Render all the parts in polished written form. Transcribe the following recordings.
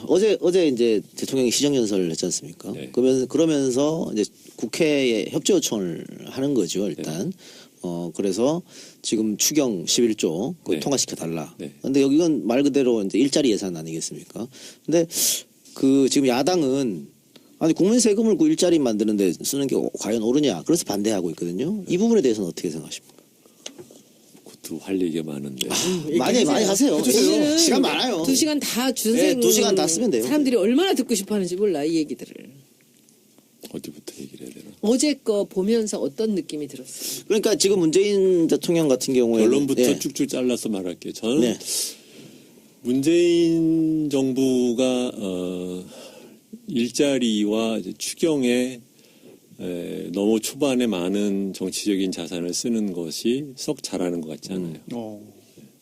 어제 이제 대통령이 시정연설을 했지 않습니까? 네. 그러면서 이제 국회에 협조 요청을 하는 거죠, 일단. 그래서 지금 추경 11조 네. 통과시켜 달라. 네. 근데 여기는 말 그대로 이제 일자리 예산 아니겠습니까? 근데 지금 야당은 아니 국민 세금을 그 일자리 만드는데 쓰는 게 과연 옳으냐? 그래서 반대하고 있거든요. 이 부분에 대해서는 어떻게 생각하십니까? 그것도 할 얘기가 많은데. 많이 하세요. 오늘은 시간 많아요. 2시간 다 네, 주세요. 2시간 다 쓰면 돼요. 사람들이 얼마나 듣고 싶어하는지 몰라 이 얘기들을. 어디부터 얘기를 해야 되나? 어제 거 보면서 어떤 느낌이 들었어요? 그러니까 지금 문재인 대통령 같은 경우에 결론부터 쭉쭉 잘라서 말할게요. 저는 네. 문재인 정부가 일자리와 이제 추경에 너무 초반에 많은 정치적인 자산을 쓰는 것이 썩 잘하는 것 같지 않아요.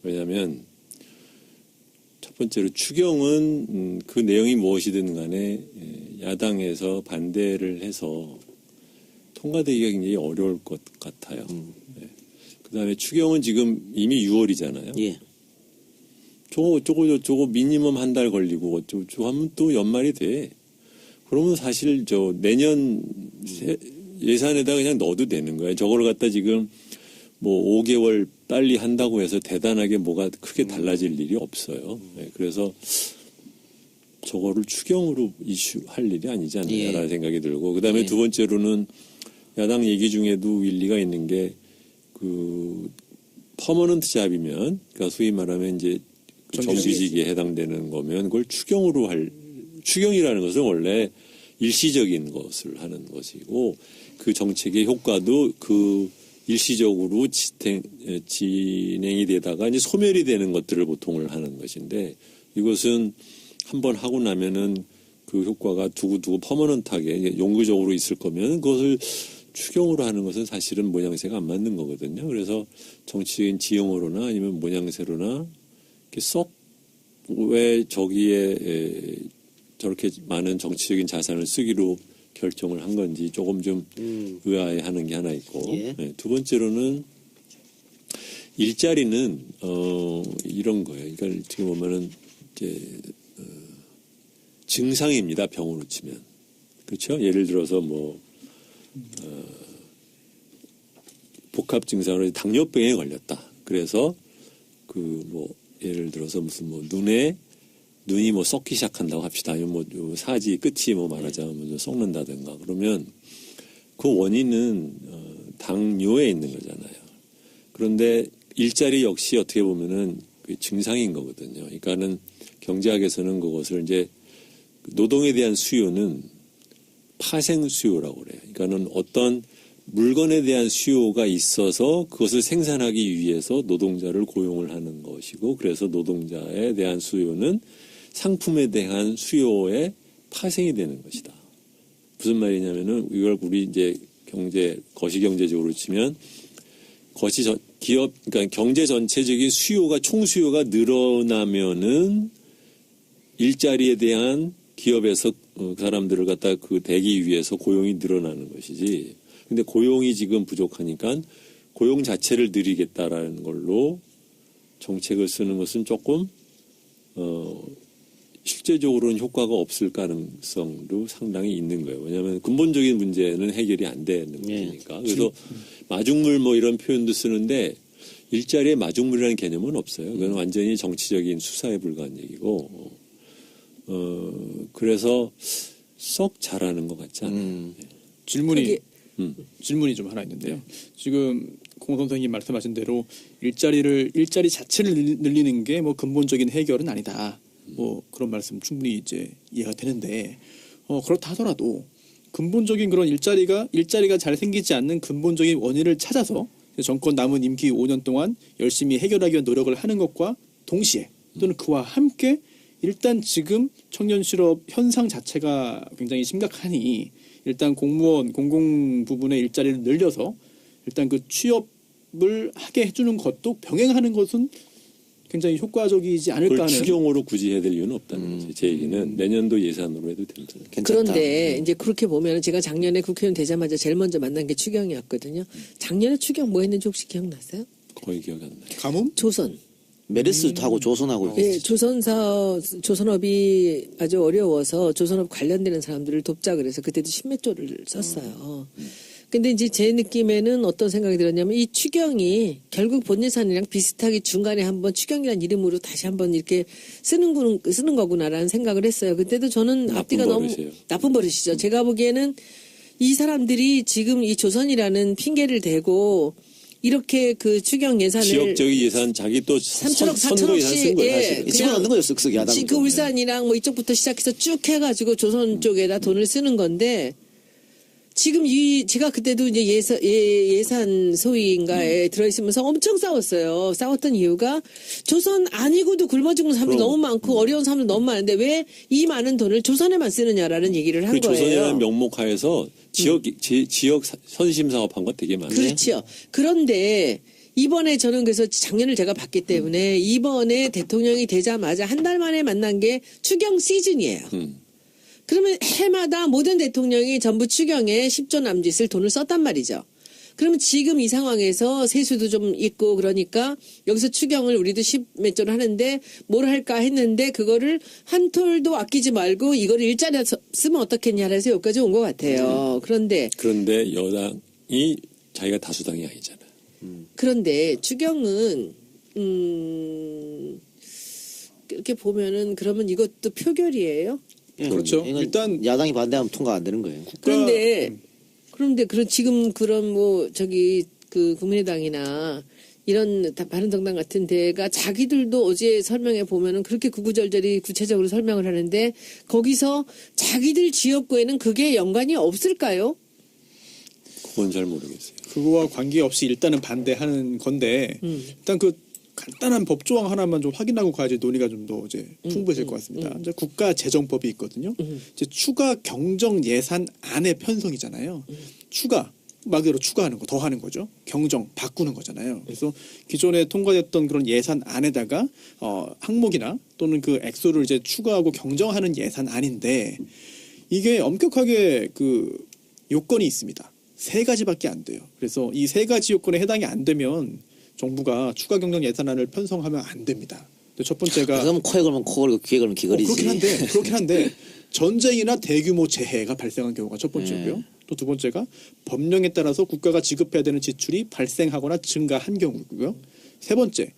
왜냐하면 첫 번째로 추경은 그 내용이 무엇이든 간에 야당에서 반대를 해서 통과되기가 굉장히 어려울 것 같아요. 그다음에 추경은 지금 이미 6월이잖아요. 예. 저거 미니멈 한 달 걸리고 어쩌고 하면 또 연말이 돼. 그러면 사실 내년 예산에다 그냥 넣어도 되는 거예요. 저걸 갖다 지금 뭐 5개월 빨리 한다고 해서 대단하게 뭐가 크게 달라질 일이 없어요. 네, 그래서 저거를 추경으로 이슈할 일이 아니지 않나라는 생각이 들고, 그다음에 두 번째로는 야당 얘기 중에도 일리가 있는 게 그 퍼머넌트 잡이면, 그러니까 소위 말하면 이제 정규직에 해당되는 거면 그걸 추경이라는 것은 원래 일시적인 것을 하는 것이고, 그 정책의 효과도 그 일시적으로 진행이 되다가 이제 소멸이 되는 것들을 보통을 하는 것인데, 이것은 한번 하고 나면은 그 효과가 두고두고 퍼머넌트하게 영구적으로 있을 거면 그것을 추경으로 하는 것은 사실은 모양새가 안 맞는 거거든요. 그래서 정치적인 지형으로나 아니면 모양새로나 썩 왜 저기에 저렇게 많은 정치적인 자산을 쓰기로 결정을 한 건지 조금 좀 의아해하는 게 하나 있고, 네, 두 번째로는 일자리는 이런 거예요. 그러니까 지금 보면은 이제 증상입니다. 병으로 치면, 그렇죠? 예를 들어서 뭐 복합 증상으로 당뇨병에 걸렸다. 그래서 그 뭐 예를 들어서 무슨 뭐 눈이 뭐 썩기 시작한다고 합시다. 아니면 뭐 사지 끝이 뭐 말하자면 썩는다든가 그러면 그 원인은 당뇨에 있는 거잖아요. 그런데 일자리 역시 어떻게 보면은 그 증상인 거거든요. 그러니까는 경제학에서는 그것을 이제 노동에 대한 수요는 파생 수요라고 그래요. 그러니까는 어떤 물건에 대한 수요가 있어서 그것을 생산하기 위해서 노동자를 고용을 하는 것이고, 그래서 노동자에 대한 수요는 상품에 대한 수요의 파생이 되는 것이다. 무슨 말이냐면은 이걸 우리 이제 거시경제적으로 치면 그러니까 경제 전체적인 수요가 총수요가 늘어나면은 일자리에 대한 기업에서 그 사람들을 갖다 그 대기 위해서 고용이 늘어나는 것이지. 근데 고용이 지금 부족하니까 고용 자체를 늘리겠다라는 걸로 정책을 쓰는 것은 조금 실제적으로는 효과가 없을 가능성도 상당히 있는 거예요. 왜냐하면 근본적인 문제는 해결이 안 되는 문제니까. 그래서 마중물 뭐 이런 표현도 쓰는데 일자리에 마중물이라는 개념은 없어요. 그건 완전히 정치적인 수사에 불과한 얘기고. 그래서 썩 잘하는 것 같지 않아요. 질문이 좀 하나 있는데요. 지금 공 선생님 말씀하신 대로 일자리 자체를 늘리는 게 뭐 근본적인 해결은 아니다. 뭐 그런 말씀 충분히 이제 이해가 되는데, 그렇다 하더라도 근본적인 그런 일자리가 잘 생기지 않는 근본적인 원인을 찾아서 정권 남은 임기 5년 동안 열심히 해결하기 위한 노력을 하는 것과 동시에 또는 그와 함께 일단 지금 청년 실업 현상 자체가 굉장히 심각하니 일단 공무원 공공 부분의 일자리를 늘려서 일단 그 취업을 하게 해주는 것도 병행하는 것은 굉장히 효과적이지 않을까 하는. 추경으로 굳이 해야 될 이유는 없다는 거지. 제 얘기는 내년도 예산으로 해도 됩니다. 그런데 이제 그렇게 보면 제가 작년에 국회의원 되자마자 제일 먼저 만난 게 추경이었거든요. 작년에 추경 뭐 했는지 혹시 기억나세요? 거의 기억이 안 나요. 가뭄? 조선. 메르스하고 조선하고 예, 조선업이 아주 어려워서 조선업 관련되는 사람들을 돕자 그래서 그때도 십몇 조를 썼어요. 근데 이제 제 느낌에는 어떤 생각이 들었냐면 이 추경이 결국 본 예산이랑 비슷하게 중간에 한번 추경이라는 이름으로 다시 한번 이렇게 쓰는 거구나라는 생각을 했어요. 그때도 저는 나쁜 앞뒤가 너무 버릇이에요. 나쁜 버릇이죠. 제가 보기에는 이 사람들이 지금 이 조선이라는 핑계를 대고 이렇게 그 추경 예산을 지역적인 예산 자기 또 3천억, 선거 예산 쓴 거예요. 예. 사실은. 집어넣는 거예요, 쓱쓱 야당. 그 울산이랑 뭐 이쪽부터 시작해서 쭉 해가지고 조선 쪽에다 돈을 쓰는 건데 지금 제가 그때도 이제 예산 소위인가에 들어있으면서 엄청 싸웠어요. 싸웠던 이유가 조선 아니고도 굶어 죽는 사람들이 그럼. 너무 많고 어려운 사람들 너무 많은데 왜 이 많은 돈을 조선에만 쓰느냐라는 얘기를 한 그 거예요. 조선이라는 명목하에서 지역 선심 사업한 거 되게 많네. 그렇죠. 그런데 이번에 저는 그래서 작년을 제가 봤기 때문에 이번에 대통령이 되자마자 한 달 만에 만난 게 추경 시즌이에요. 그러면 해마다 모든 대통령이 전부 추경에 10조 남짓을 돈을 썼단 말이죠. 그러면 지금 이 상황에서 세수도 좀 있고 그러니까 여기서 추경을 우리도 10몇 조를 하는데 뭘 할까 했는데 그거를 한 톨도 아끼지 말고 이거를 일자리에 쓰면 어떻겠냐 해서 여기까지 온 것 같아요. 그런데 여당이 자기가 다수당이 아니잖아. 그런데 추경은 이렇게 보면은 그러면 이것도 표결이에요? 그렇죠. 이건 일단 야당이 반대하면 통과 안 되는 거예요. 그런데 지금 그런 뭐 그 국민의당이나 이런 바른정당 같은 데가 자기들도 어제 설명해 보면은 그렇게 구구절절히 구체적으로 설명을 하는데 거기서 자기들 지역구에는 그게 연관이 없을까요? 그건 잘 모르겠어요. 그거와 관계없이 일단은 반대하는 건데 일단 그 간단한 법조항 하나만 좀 확인하고 가야지 논의가 좀 더 이제 풍부해질 것 같습니다. 이제 국가재정법이 있거든요. 이제 추가 경정 예산 안의 편성이잖아요. 추가 말 그대로 추가하는 거, 더하는 거죠. 경정 바꾸는 거잖아요. 그래서 기존에 통과됐던 그런 예산 안에다가 항목이나 또는 그 액수를 이제 추가하고 경정하는 예산 안인데 이게 엄격하게 그 요건이 있습니다. 3가지밖에 안 돼요. 그래서 이 3가지 요건에 해당이 안 되면 정부가 추가 경정 예산안을 편성하면 안 됩니다. 첫 번째가 그러면 코에 걸면 코 걸고 귀에 걸면 귀 걸이지. 그렇긴 한데 전쟁이나 대규모 재해가 발생한 경우가 첫 번째고요. 또 두 번째가 법령에 따라서 국가가 지급해야 되는 지출이 발생하거나 증가한 경우고요. 세 번째,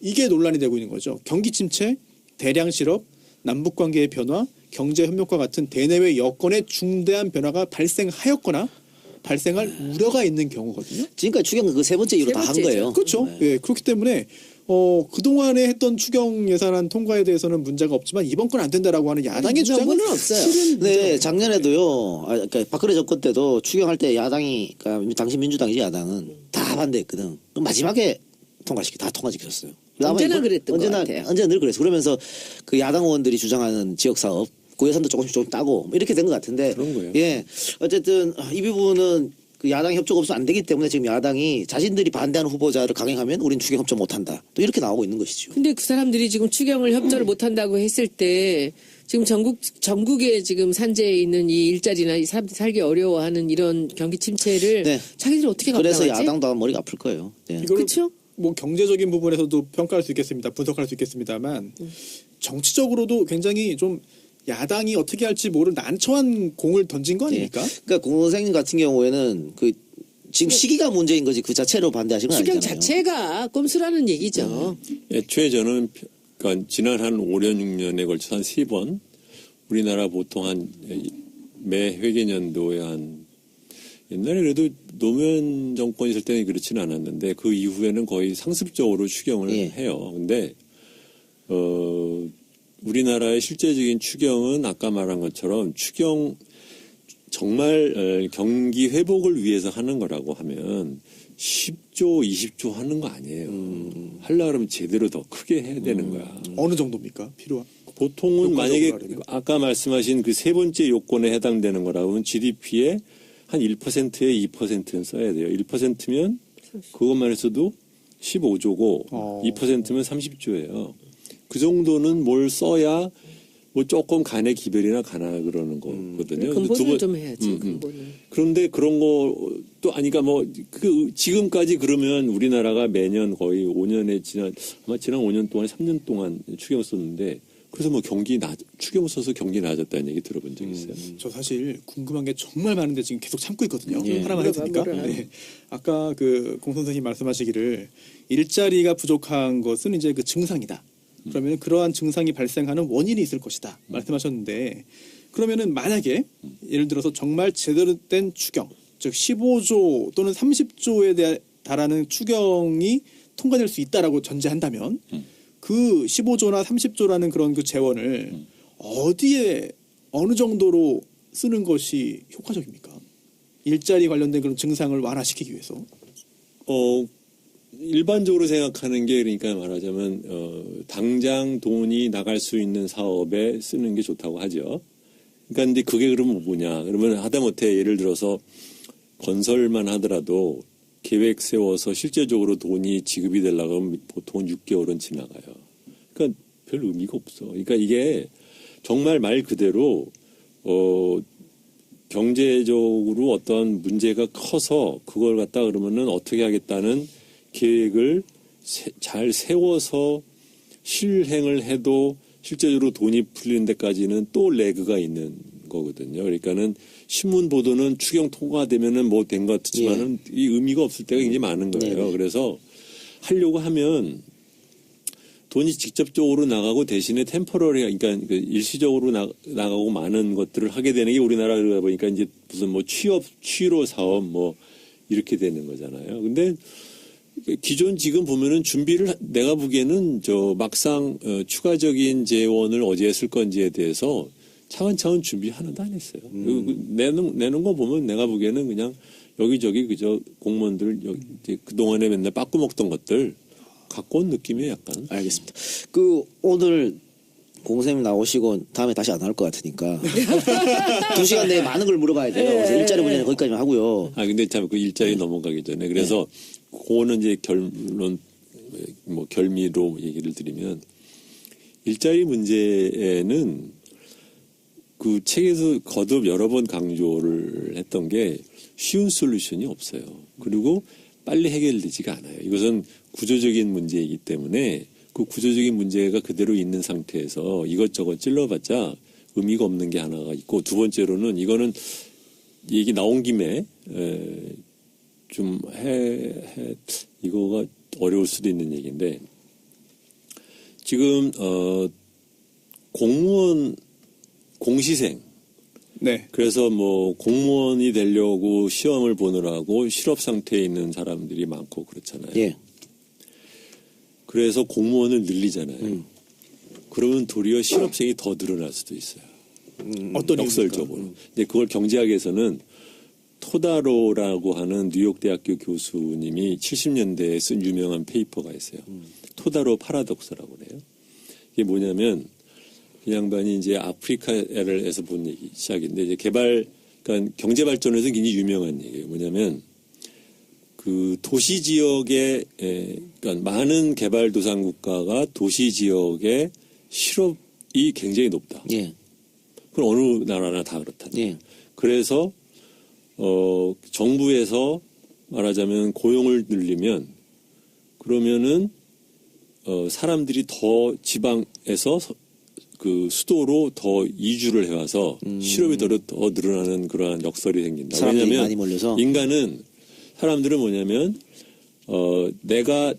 이게 논란이 되고 있는 거죠. 경기 침체, 대량 실업, 남북 관계의 변화, 경제 협력과 같은 대내외 여건의 중대한 변화가 발생하였거나 발생할 우려가 있는 경우거든요. 지금까지 추경은 그 세 번째 이유로 다 한 번째죠. 거예요. 그렇죠. 예, 그렇기 때문에 그동안에 했던 추경 예산안 통과에 대해서는 문제가 없지만 이번 건 안 된다라고 하는 야당의 주장은 문제는 없어요. 실은 네, 작년에도요. 그러니까 박근혜 정권 때도 추경할 때 야당이, 그러니까 당시 민주당이지 야당은 다 반대했거든. 그럼 마지막에 다 통과시켰어요. 언제나 그랬던 것 같아요. 언제나 늘 그랬어. 그러면서 그 야당 의원들이 주장하는 지역 사업 그 예산도 조금씩 좀 따고 뭐 이렇게 된 것 같은데. 그런 거예요. 예, 어쨌든 이 부분은 그 야당 협조가 없으면 안 되기 때문에 지금 야당이 자신들이 반대하는 후보자를 강행하면 우린 추경 협조 못한다. 또 이렇게 나오고 있는 것이죠. 근데 그 사람들이 지금 추경을 협조를 못한다고 했을 때 지금 전국에 지금 산재에 있는 이 일자리나 이 사람들 살기 어려워하는 이런 경기 침체를 네. 자기들 어떻게 그래서 감당하지? 야당도 머리가 아플 거예요. 예. 이거를 그렇죠? 뭐 경제적인 부분에서도 평가할 수 있겠습니다. 분석할 수 있겠습니다만 정치적으로도 굉장히 좀 야당이 어떻게 할지 모르는 난처한 공을 던진 거 아닙니까? 그러니까 공선생님 같은 경우에는 그 지금 시기가 문제인 거지 그 자체로 반대하시는 건 추경 아니잖아요. 자체가 꼼수라는 얘기죠. 애초에 저는 그러니까 지난 한 5년 6년에 걸쳐서 한 3번 우리나라 보통 한 매 회계년도에 한 옛날에 그래도 노무현 정권 있을 때는 그렇지는 않았는데 그 이후에는 거의 상습적으로 추경을 예. 해요. 근데 우리나라의 실제적인 추경은 아까 말한 것처럼 추경 정말 경기 회복을 위해서 하는 거라고 하면 10조, 20조 하는 거 아니에요. 하려고 그러면 제대로 더 크게 해야 되는 거야. 어느 정도입니까? 필요한. 보통은 만약에 하려면? 아까 말씀하신 그 세 번째 요건에 해당되는 거라고 하면 GDP의 한 1%에 2%는 써야 돼요. 1%면 그것만 해서도 15조고 2%면 30조예요. 그 정도는 뭘 써야 뭐 조금 간의 기별이나 가나 그러는 거거든요. 근본을 좀 해야지. 근본을. 그런데 그런 것도 아니까 뭐 그 지금까지 그러면 우리나라가 매년 거의 5년에 아마 지난 5년 동안 3년 동안 추경 썼는데 그래서 뭐 추경 써서 경기 나아졌다는 얘기 들어본 적 있어요. 저 사실 궁금한 게 정말 많은데 지금 계속 참고 있거든요. 예. 하나만 해도 됩니까? 네. 아까 공 선생님 말씀하시기를 일자리가 부족한 것은 이제 그 증상이다. 그러면 그러한 증상이 발생하는 원인이 있을 것이다. 말씀하셨는데 그러면은 만약에 예를 들어서 정말 제대로 된 추경, 즉 15조 또는 30조에 달하는 추경이 통과될 수 있다라고 전제한다면 그 15조나 30조라는 그런 그 재원을 어디에 어느 정도로 쓰는 것이 효과적입니까? 일자리 관련된 그런 증상을 완화시키기 위해서. 일반적으로 생각하는 게 그러니까 말하자면 당장 돈이 나갈 수 있는 사업에 쓰는 게 좋다고 하죠. 그러니까 근데 그게 그러면 뭐냐? 그러면 하다못해 예를 들어서 건설만 하더라도 계획 세워서 실제적으로 돈이 지급이 되려고 하면 보통 6개월은 지나가요. 그러니까 별 의미가 없어. 그러니까 이게 정말 말 그대로 경제적으로 어떤 문제가 커서 그걸 갖다 그러면은 어떻게 하겠다는 계획을 잘 세워서 실행을 해도 실제적으로 돈이 풀리는 데까지는 또 레그가 있는 거거든요. 그러니까는 신문 보도는 추경 통과되면은 뭐 된 것 같지만은 이 의미가 없을 때가 굉장히 많은 거예요. 네. 그래서 하려고 하면 돈이 직접적으로 나가고 대신에 템퍼러리, 그러니까 그 일시적으로 나가고 많은 것들을 하게 되는 게 우리나라다 보니까 이제 무슨 뭐 취로 사업 뭐 이렇게 되는 거잖아요. 근데 기존 지금 보면은 준비를 내가 보기에는 막상 추가적인 재원을 어디에 쓸 건지에 대해서 차근차근 준비 하나도 안 했어요. 내는 거 보면 내가 보기에는 그냥 여기저기 그저 공무원들 그동안에 맨날 빠꾸 먹던 것들 갖고 온 느낌이에요, 약간. 알겠습니다. 오늘 공선생님 나오시고 다음에 다시 안 나올 것 같으니까 2시간 내에 많은 걸 물어봐야 돼요. 그래서 일자리 문제는 거기까지만 하고요. 근데 참 그 일자리 넘어가기 전에 그래서 그거는 이제 결미로 얘기를 드리면 일자리 문제에는 그 책에서 거듭 여러 번 강조를 했던 게 쉬운 솔루션이 없어요. 그리고 빨리 해결되지가 않아요. 이것은 구조적인 문제이기 때문에 그 구조적인 문제가 그대로 있는 상태에서 이것저것 찔러봤자 의미가 없는 게 하나가 있고 두 번째로는 이거는 얘기 나온 김에 좀 이거가 어려울 수도 있는 얘기인데 지금 공시생 네. 그래서 뭐 공무원이 되려고 시험을 보느라고 실업 상태에 있는 사람들이 많고 그렇잖아요. 예. 그래서 공무원을 늘리잖아요. 그러면 도리어 실업생이 더 늘어날 수도 있어요. 어떤 역설적으로. 근데 그걸 경제학에서는 토다로라고 하는 뉴욕대학교 교수님이 70년대에 쓴 유명한 페이퍼가 있어요. 토다로 파라독스라고 그래요. 이게 뭐냐면 그 양반이 이제 아프리카에서 본 얘기 시작인데 이제 그러니까 경제 발전에서 굉장히 유명한 얘기예요. 뭐냐면 그 도시 지역에 그러니까 많은 개발도상 국가가 도시 지역에 실업이 굉장히 높다. 예. 그건 어느 나라나 다 그렇다. 예. 그래서 정부에서 말하자면 고용을 늘리면 그러면은 사람들이 더 지방에서 그 수도로 더 이주를 해와서 실업이 더 늘어나는 그러한 역설이 생긴다. 사람들이 왜냐하면 많이 몰려서 사람들은 뭐냐면 내가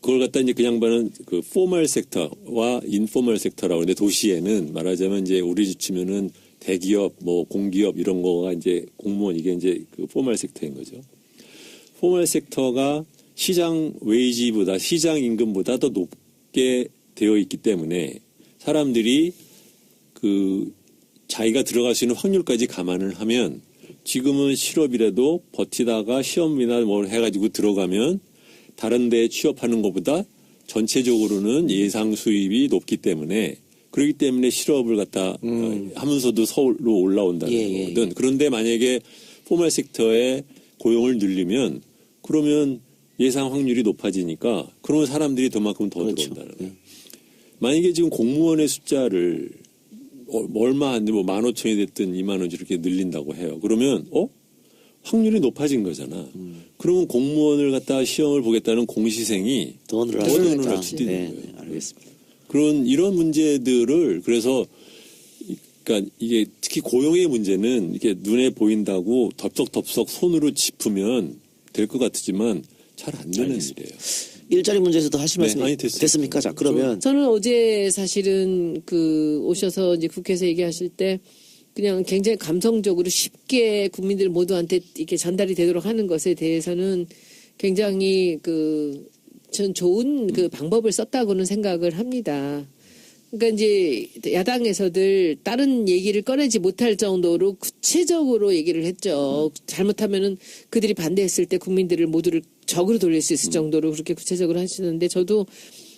그걸 갖다 이제 그 양반은 그 포멀 섹터와 인포멀 섹터라고 하는데 도시에는 말하자면 이제 우리 치면은 대기업, 뭐 공기업 이런 거가 이제 공무원 이게 이제 그 포멀 섹터인 거죠. 포멀 섹터가 시장 웨이지보다 시장 임금보다 더 높게 되어 있기 때문에 사람들이 그 자기가 들어갈 수 있는 확률까지 감안을 하면 지금은 실업이라도 버티다가 시험이나 뭘 해가지고 들어가면 다른 데에 취업하는 것보다 전체적으로는 예상 수입이 높기 때문에 그렇기 때문에 실업을 갖다 하면서도 서울로 올라온다는 거거든. 그런데 만약에 포멀 섹터에 고용을 늘리면 그러면 예상 확률이 높아지니까 그런 사람들이 그만큼 더 그렇죠. 들어온다는 거예요. 만약에 지금 공무원의 숫자를 얼마 안 돼, 뭐 15,000이 됐든 20,000원 이렇게 늘린다고 해요. 그러면, 확률이 높아진 거잖아. 그러면 공무원을 갖다 시험을 보겠다는 공시생이 더 더 늘어나겠다. 늘어날 수 있는 네, 거예요. 네, 알겠습니다. 이런 문제들을 그래서 그러니까 이게 특히 고용의 문제는 이게 눈에 보인다고 덥석덥석 손으로 짚으면 될 것 같지만 잘 안 되는 알겠습니다. 일이에요. 일자리 문제에서도 하실 네, 말씀 아니, 됐습니다. 됐습니까? 자, 그러면 저는 어제 사실은 오셔서 이제 국회에서 얘기하실 때 그냥 굉장히 감성적으로 쉽게 국민들 모두한테 이렇게 전달이 되도록 하는 것에 대해서는 굉장히 전 좋은 방법을 썼다고는 생각을 합니다. 그러니까 이제 야당에서들 다른 얘기를 꺼내지 못할 정도로 구체적으로 얘기를 했죠. 잘못하면은 그들이 반대했을 때 국민들을 모두를 적으로 돌릴 수 있을 정도로 그렇게 구체적으로 하시는데 저도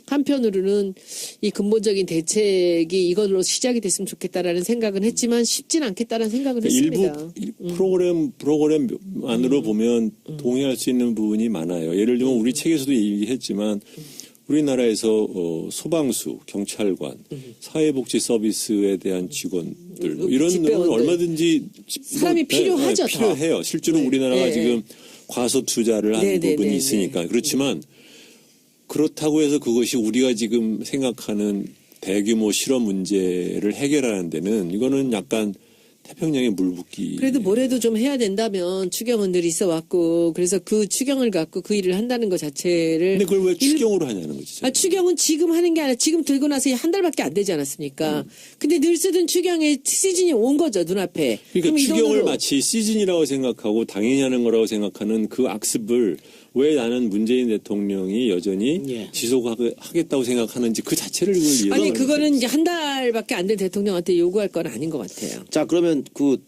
한편으로는 이 근본적인 대책이 이걸로 시작이 됐으면 좋겠다라는 생각은 했지만 쉽진 않겠다라는 생각을 했습니다. 일부 프로그램만으로 보면 동의할 수 있는 부분이 많아요. 예를 들면 우리 책에서도 얘기했지만 우리나라에서 소방수, 경찰관, 사회복지 서비스에 대한 직원들 이런 집배원들. 놈은 얼마든지 사람이 필요하죠, 더. 필요해요. 실제로 네. 우리나라가 네. 지금 과소 투자를 한 네, 네, 부분이 네, 있으니까 네. 그렇지만 그렇다고 해서 그것이 우리가 지금 생각하는 대규모 실업 문제를 해결하는 데는 이거는 약간 태평양의 물붓기. 그래도 뭐래도 좀 해야 된다면 추경원들이 있어 왔고 그래서 그 추경을 갖고 그 일을 한다는 것 자체를 근데 그걸 왜 추경으로 하냐는 거지. 추경은 지금 하는 게 아니라 지금 들고 나서 한 달밖에 안 되지 않았습니까? 근데 늘 쓰던 추경의 시즌이 온 거죠 눈앞에. 그러니까 그럼 이 추경을 돈으로- 마치 시즌이라고 생각하고 당연히 하는 거라고 생각하는 그 악습을 왜 나는 문재인 대통령이 여전히 예. 지속하겠다고 생각하는지 그 자체를 이해가 아니 안 그거는 이제 한 달밖에 안 된 대통령한테 요구할 건 아닌 것 같아요. 자, 그러면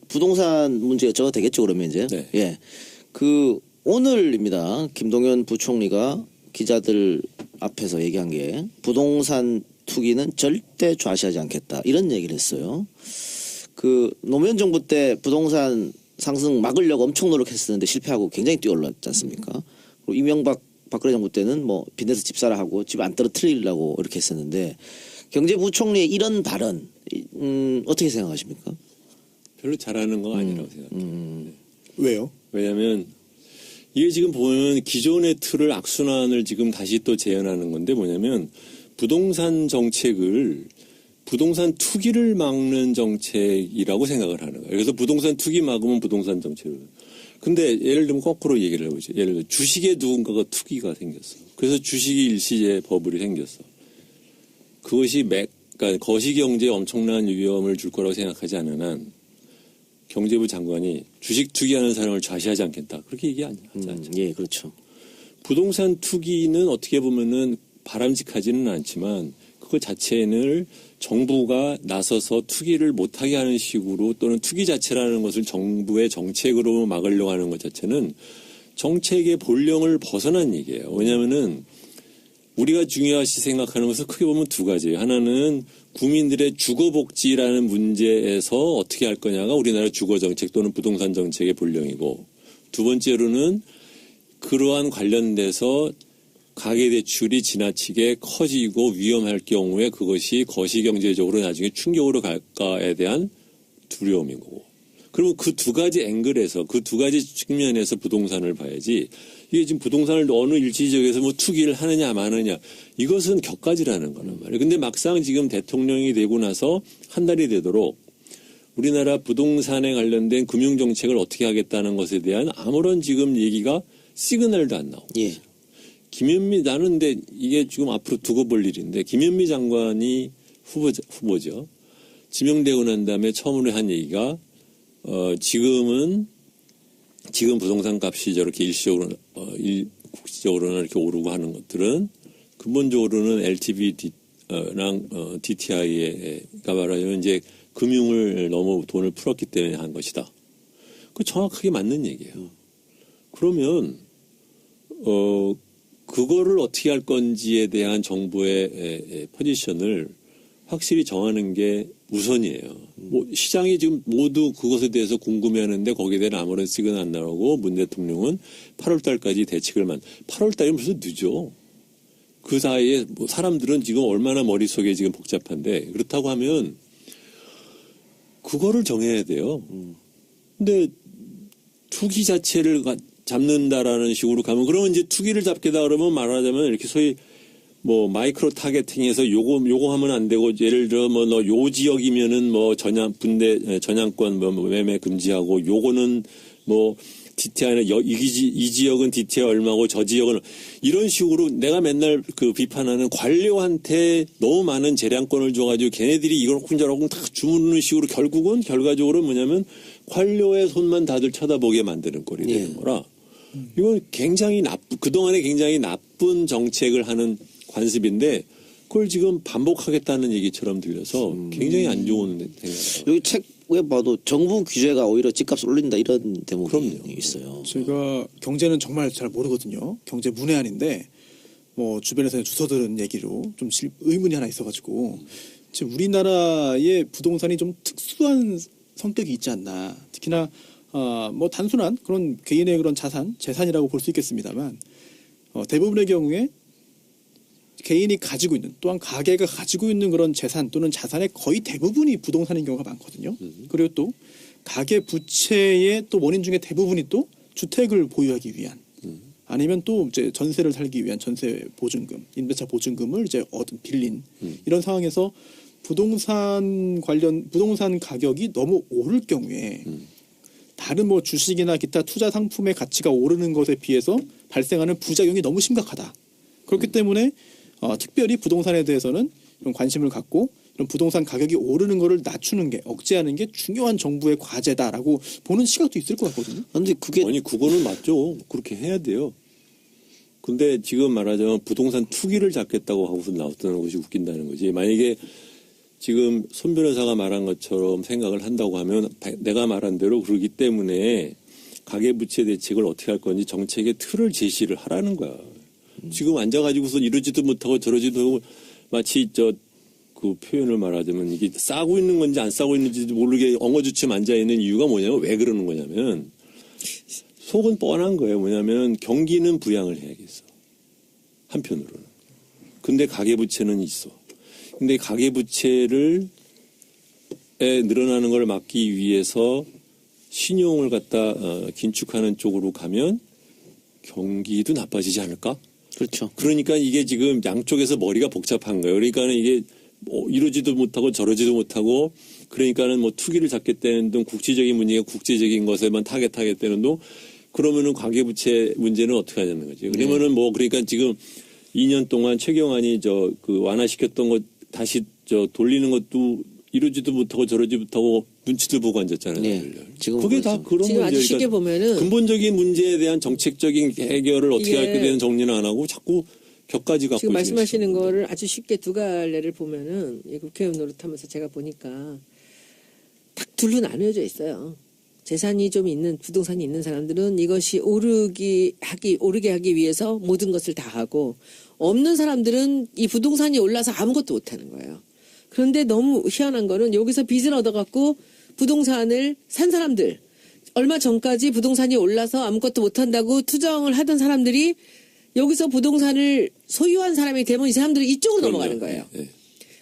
부동산 문제 여쭤봐도 되겠죠, 그러면 이제. 네. 예. 오늘입니다. 김동연 부총리가 기자들 앞에서 얘기한 게 부동산 투기는 절대 좌시하지 않겠다. 이런 얘기를 했어요. 노무현 정부 때 부동산 상승 막으려고 엄청 노력했었는데 실패하고 굉장히 뛰어올랐지 않습니까? 그리고 이명박 박근혜 정부 때는 빚내서 집 사라 하고 집 안 떨어뜨리려고 이렇게 했었는데 경제부총리의 이런 발언 어떻게 생각하십니까? 별로 잘하는 건 아니라고 생각해요. 왜요? 왜냐하면 이게 지금 보면 기존의 틀을 악순환을 지금 다시 또 재현하는 건데 뭐냐면 부동산 정책을 부동산 투기를 막는 정책이라고 생각을 하는 거예요. 그래서 부동산 투기 막으면 부동산 정책을. 근데 예를 들면 거꾸로 얘기를 해보죠. 예를 들면 주식에 누군가가 투기가 생겼어. 그래서 주식이 일시제 버블이 생겼어. 그것이 그러니까 거시경제에 엄청난 위험을 줄 거라고 생각하지 않는 한 경제부 장관이 주식 투기하는 사람을 좌시하지 않겠다. 그렇게 얘기하지 않죠. 예, 그렇죠. 부동산 투기는 어떻게 보면은 바람직하지는 않지만 그거 자체는 정부가 나서서 투기를 못하게 하는 식으로 또는 투기 자체라는 것을 정부의 정책으로 막으려고 하는 것 자체는 정책의 본령을 벗어난 얘기예요. 왜냐하면은 우리가 중요하시 생각하는 것은 크게 보면 두 가지예요. 하나는 국민들의 주거복지라는 문제에서 어떻게 할 거냐가 우리나라 주거정책 또는 부동산 정책의 본령이고 두 번째로는 그러한 관련돼서 가계대출이 지나치게 커지고 위험할 경우에 그것이 거시경제적으로 나중에 충격으로 갈까에 대한 두려움인 거고. 그러면 그 두 가지 앵글에서 그 두 가지 측면에서 부동산을 봐야지 이게 지금 부동산을 어느 일시적에서 투기를 하느냐 마느냐 이것은 격가지라는 거란 말이에요. 근데 막상 지금 대통령이 되고 나서 한 달이 되도록 우리나라 부동산에 관련된 금융정책을 어떻게 하겠다는 것에 대한 아무런 지금 얘기가 시그널도 안 나오고. 예. 나는 근데 이게 지금 앞으로 두고 볼 일인데 김현미 장관이 후보죠. 지명되고 난 다음에 처음으로 한 얘기가 지금 부동산 값이 저렇게 국지적으로는 이렇게 오르고 하는 것들은 근본적으로는 LTV랑 DTI가 말하자면 이제 금융을 너무 돈을 풀었기 때문에 한 것이다. 그 정확하게 맞는 얘기예요. 그러면 그거를 어떻게 할 건지에 대한 정부의 포지션을 확실히 정하는 게 우선이에요. 시장이 지금 모두 그것에 대해서 궁금해하는데 거기에 대한 아무런 시그널 안 나오고 문 대통령은 8월 달까지 대책을 8월 달이면 벌써 늦어. 그 사이에 사람들은 지금 얼마나 머릿속에 지금 복잡한데 그렇다고 하면 그거를 정해야 돼요. 근데 투기 자체를 잡는다라는 식으로 가면 그러면 이제 투기를 잡겠다 그러면 말하자면 이렇게 소위 뭐 마이크로 타겟팅해서 요거 하면 안 되고 예를 들어 뭐 너 요 지역이면은 뭐 전향권 뭐 매매 금지하고 요거는 뭐 DTI는 이 지역은 DTI 얼마고 저 지역은 이런 식으로 내가 맨날 그 비판하는 관료한테 너무 많은 재량권을 줘가지고 걔네들이 이걸 혼자라고 다 주무는 식으로 결국은 결과적으로 뭐냐면 관료의 손만 다들 쳐다보게 만드는 꼴이 되는 거라 이건 굉장히 그동안에 굉장히 나쁜 정책을 하는 관습인데 그걸 지금 반복하겠다는 얘기처럼 들려서 굉장히 안 좋은 생각이에요. 여기 책에 봐도 정부 규제가 오히려 집값을 올린다 이런 대목이 그럼요. 있어요. 제가 경제는 정말 잘 모르거든요. 경제 문외한인데 뭐 주변에서 주워 들은 얘기로 좀 의문이 하나 있어가지고 지금 우리나라의 부동산이 좀 특수한 성격이 있지 않나. 특히나 뭐 단순한 그런 개인의 그런 재산이라고 볼 수 있겠습니다만 대부분의 경우에 개인이 가지고 있는 또한 가게가 가지고 있는 그런 재산 또는 자산의 거의 대부분이 부동산인 경우가 많거든요. 그리고 또 가계 부채의 또 원인 중에 대부분이 또 주택을 보유하기 위한 아니면 또 이제 전세를 살기 위한 전세 보증금, 임대차 보증금을 이제 빌린 이런 상황에서 부동산 가격이 너무 오를 경우에 다른 뭐 주식이나 기타 투자 상품의 가치가 오르는 것에 비해서 발생하는 부작용이 너무 심각하다. 그렇기 때문에 특별히 부동산에 대해서는 이런 관심을 갖고 이런 부동산 가격이 오르는 거를 낮추는 게 억제하는 게 중요한 정부의 과제다라고 보는 시각도 있을 것 같거든요. 근데 그게 아니 그거는 맞죠. 그렇게 해야 돼요. 근데 지금 말하자면 부동산 투기를 잡겠다고 하고서 나왔던 것이 웃긴다는 거지. 만약에 지금 손 변호사가 말한 것처럼 생각을 한다고 하면 내가 말한 대로 그러기 때문에 가계부채 대책을 어떻게 할 건지 정책의 틀을 제시를 하라는 거야. 지금 앉아가지고서 이러지도 못하고 저러지도 하고 마치 그 표현을 말하자면 이게 싸고 있는 건지 안 싸고 있는지도 모르게 엉어주춤 앉아있는 이유가 뭐냐면 왜 그러는 거냐면 속은 뻔한 거예요. 뭐냐면 경기는 부양을 해야겠어. 한편으로는. 근데 가계부채는 있어. 근데 가계부채를 늘어나는 걸 막기 위해서 신용을 갖다 긴축하는 쪽으로 가면 경기도 나빠지지 않을까? 그렇죠. 그러니까 이게 지금 양쪽에서 머리가 복잡한 거예요. 그러니까는 이게 뭐 이러지도 못하고 저러지도 못하고 그러니까는 뭐 투기를 잡겠다는 등 국제적인 문제가 국제적인 것에만 타겟하겠다는 등 그러면은 가계부채 문제는 어떻게 하자는 거지. 그러면은 뭐 그러니까 지금 2년 동안 최경환이 그 완화시켰던 것 다시 돌리는 것도 이러지도 못하고 저러지 못하고 눈치도 보고 앉았잖아요. 네. 지금 그게 다 그런 지금 아주 문제니까 쉽게 보면은 근본적인 문제에 대한 정책적인 해결을 어떻게 할까 대한 정리는 안 하고 자꾸 격까지 갖고 지금 말씀하시는 있으시는 거를 아주 쉽게 두 갈래를 보면은 이 국회의원 노릇하면서 제가 보니까 딱 둘로 나누어져 있어요. 재산이 좀 있는 부동산이 있는 사람들은 이것이 오르게 하기 위해서 모든 것을 다 하고 없는 사람들은 이 부동산이 올라서 아무것도 못 하는 거예요. 그런데 너무 희한한 거는 여기서 빚을 얻어갖고 부동산을 산 사람들 얼마 전까지 부동산이 올라서 아무것도 못한다고 투정을 하던 사람들이 여기서 부동산을 소유한 사람이 되면 이 사람들이 이쪽으로 그럼요. 넘어가는 거예요. 네.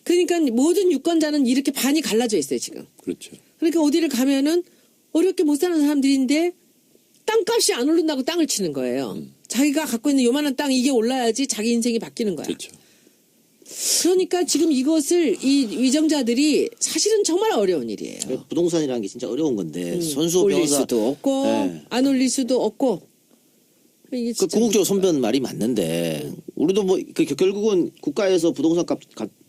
그러니까 모든 유권자는 이렇게 반이 갈라져 있어요 지금. 그렇죠. 그러니까 어디를 가면은 어렵게 못 사는 사람들인데 땅값이 안 오른다고 땅을 치는 거예요. 자기가 갖고 있는 요만한 땅 이게 올라야지 자기 인생이 바뀌는 거야. 그렇죠. 그러니까 지금 이것을 이 위정자들이 사실은 정말 어려운 일이에요. 부동산이라는 게 진짜 어려운 건데 손수 올릴 변호사 수도 없고 네. 안 올릴 수도 없고 이게 그 진짜 궁극적으로 손변 말이 맞는데 우리도 뭐 결국은 국가에서 부동산 값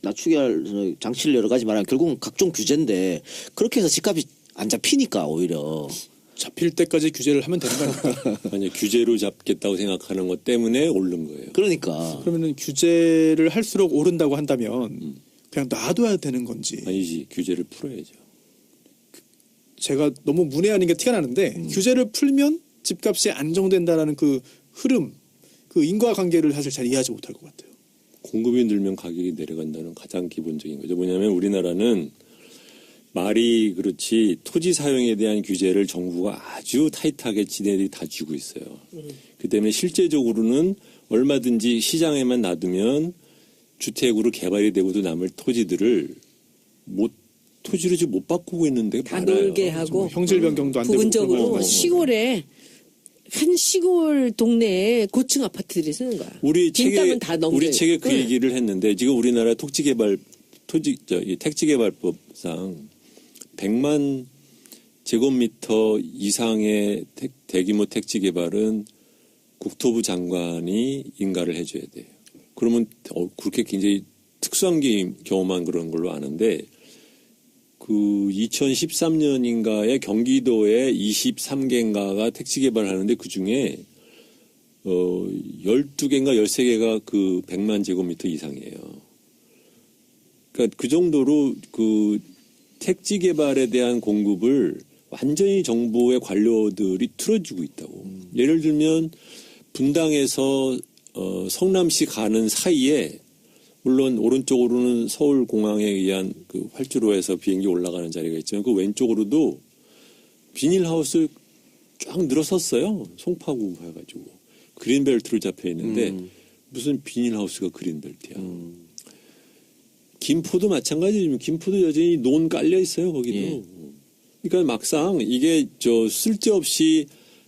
낮추게 할 장치를 여러 가지 말하면 결국은 각종 규제인데 그렇게 해서 집값이 안 잡히니까 오히려 잡힐 때까지 규제를 하면 되는 거 아닙니까? 아니 규제로 잡겠다고 생각하는 것 때문에 오른 거예요. 그러니까 그러면은 규제를 할수록 오른다고 한다면 그냥 놔둬야 되는 건지. 아니지 규제를 풀어야죠. 제가 너무 문외한인 게 티가 나는데 규제를 풀면 집값이 안정된다라는 그 흐름, 그 인과관계를 사실 잘 이해하지 못할 것 같아요. 공급이 늘면 가격이 내려간다는 가장 기본적인 거죠. 뭐냐면 우리나라는 말이 그렇지 토지 사용에 대한 규제를 정부가 아주 타이트하게 지네들이 다 쥐고 있어요. 그 때문에 실제적으로는 얼마든지 시장에만 놔두면 주택으로 개발이 되고도 남을 토지들을 못 토지를 지금 못 바꾸고 있는 데가 다 많아요. 놀게 하고 형질 변경도 안 되고 부분적으로 그런 거. 시골에 한 시골 동네에 고층 아파트들이 쓰는 거야. 우리 빈 책에 땅은 다 넘게. 우리 책에 그 응. 얘기를 했는데 지금 우리나라 이 택지개발법상 100만 제곱미터 이상의 대규모 택지개발은 국토부 장관이 인가를 해줘야 돼요. 그러면 그렇게 굉장히 특수한 경우만 그런 걸로 아는데 그 2013년인가에 경기도에 23개인가가 택지개발을 하는데 그중에 12개인가 13개가 그 100만 제곱미터 이상이에요. 그러니까 그 정도로 그 택지 개발에 대한 공급을 완전히 정부의 관료들이 틀어주고 있다고. 예를 들면 분당에서 성남시 가는 사이에 물론 오른쪽으로는 서울공항에 의한 그 활주로에서 비행기 올라가는 자리가 있지만 그 왼쪽으로도 비닐하우스 쫙 늘어섰어요. 송파구 해가지고. 그린벨트로 잡혀 있는데 무슨 비닐하우스가 그린벨트야. 김포도 마찬가지지만 김포도 여전히 논 깔려 있어요. 거기도. 예. 그러니까 막상 이게 쓸데없이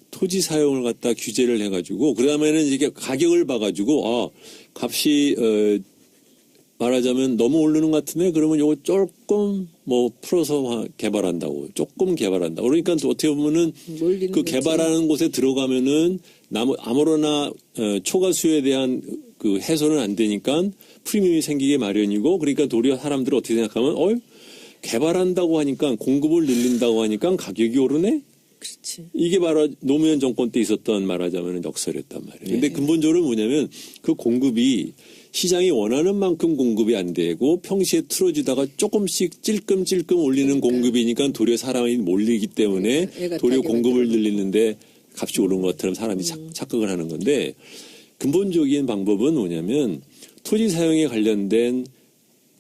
토지 사용을 갖다 규제를 해가지고 그다음에는 이게 가격을 봐가지고 값이 말하자면 너무 오르는 것 같은데 그러면 요거 조금 뭐 풀어서 개발한다고 조금 개발한다고 그러니까 또 어떻게 보면은 몰리는 그 거지. 개발하는 곳에 들어가면은 아무로나 초과 수요에 대한 그 해소는 안 되니까 프리미엄이 생기게 마련이고 그러니까 도리어 사람들은 어떻게 생각하면 개발한다고 하니까 공급을 늘린다고 하니까 가격이 오르네. 그렇지. 이게 바로 노무현 정권 때 있었던 말하자면 역설이었단 말이에요. 근데 근본적으로 뭐냐면 그 공급이 시장이 원하는 만큼 공급이 안 되고 평시에 틀어주다가 조금씩 찔끔찔끔 올리는 공급이니까 도리어 사람이 몰리기 때문에 애가 도리어 타게 공급을 만들어. 늘리는데 값이 오른 것처럼 사람이 착각을 하는 건데 근본적인 방법은 뭐냐면 토지 사용에 관련된